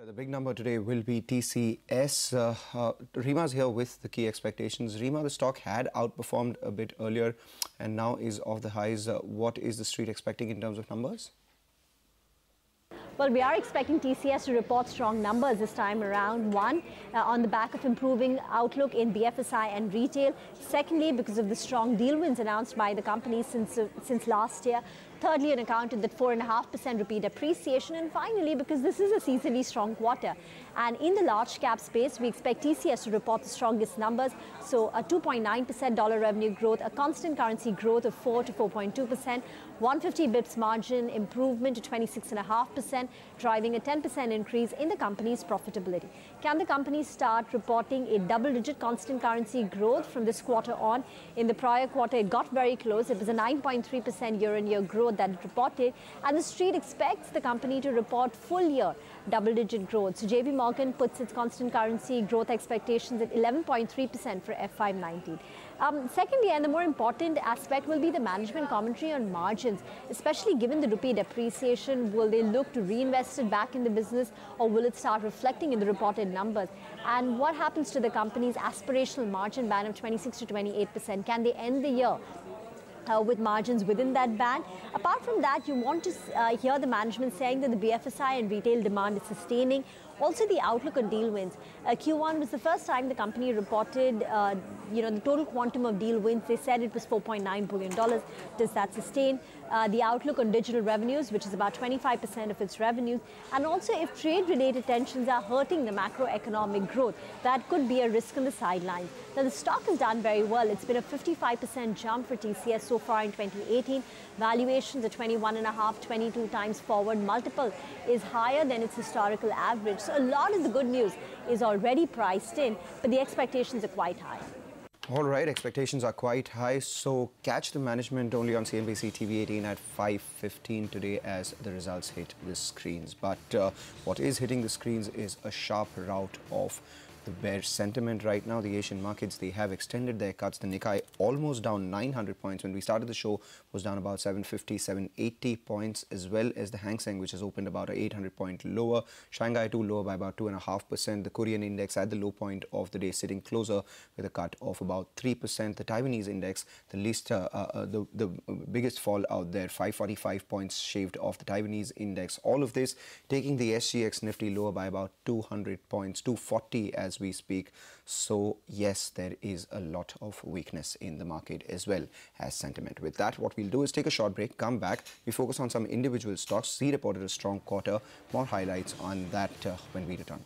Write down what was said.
The big number today will be TCS. Rima's here with the key expectations. Rima, the stock had outperformed a bit earlier and now is off the highs. What is the street expecting in terms of numbers? Well, we are expecting TCS to report strong numbers this time around. One, on the back of improving outlook in BFSI and retail. Secondly, because of the strong deal wins announced by the company since last year. Thirdly, on account of the 4.5% rupee depreciation. And finally, because this is a seasonally strong quarter. And in the large cap space, we expect TCS to report the strongest numbers. So a 2.9% dollar revenue growth, a constant currency growth of 4 to 4.2%, 150 bips margin improvement to 26.5%, driving a 10% increase in the company's profitability. Can the company start reporting a double-digit constant currency growth from this quarter on? In the prior quarter, it got very close. It was a 9.3% year-on-year growth that it reported, and the street expects the company to report full-year double-digit growth. So JP Morgan puts its constant currency growth expectations at 11.3% for FY19. Secondly, and the more important aspect will be the management commentary on margins, especially given the rupee depreciation. Will they look to reinvest it back in the business, or will it start reflecting in the reported numbers? And what happens to the company's aspirational margin band of 26 to 28%? Can they end the year with margins within that band? Apart from that, you want to hear the management saying that the BFSI and retail demand is sustaining. Also, the outlook on deal wins. Q1 was the first time the company reported, the total quantum of deal wins. They said it was $4.9 billion. Does that sustain? The outlook on digital revenues, which is about 25% of its revenues. And also, if trade-related tensions are hurting the macroeconomic growth, that could be a risk on the sidelines. Now, the stock has done very well. It's been a 55% jump for TCS so far in 2018. Valuations are 21.5, 22 times forward. Multiple is higher than its historical average. So a lot of the good news is already priced in, but the expectations are quite high. All right, expectations are quite high, so catch the management only on cnbc TV 18 at 5:15 today as the results hit the screens. But what is hitting the screens is a sharp rout of the bear sentiment right now. The Asian markets, they have extended their cuts. The Nikkei almost down 900 points. When we started the show, was down about 750, 780 points, as well as the Hang Seng, which has opened about a 800-point lower. Shanghai too lower by about 2.5%. The Korean index at the low point of the day sitting closer with a cut of about 3%. The Taiwanese index, the least, the biggest fall out there, 545 points shaved off the Taiwanese index. All of this taking the SGX Nifty lower by about 200 points, 240 as we speak. So yes, there is a lot of weakness in the market as well as sentiment. With that, what we'll do is take a short break, come back, we focus on some individual stocks. C reported a strong quarter. More highlights on that when we return.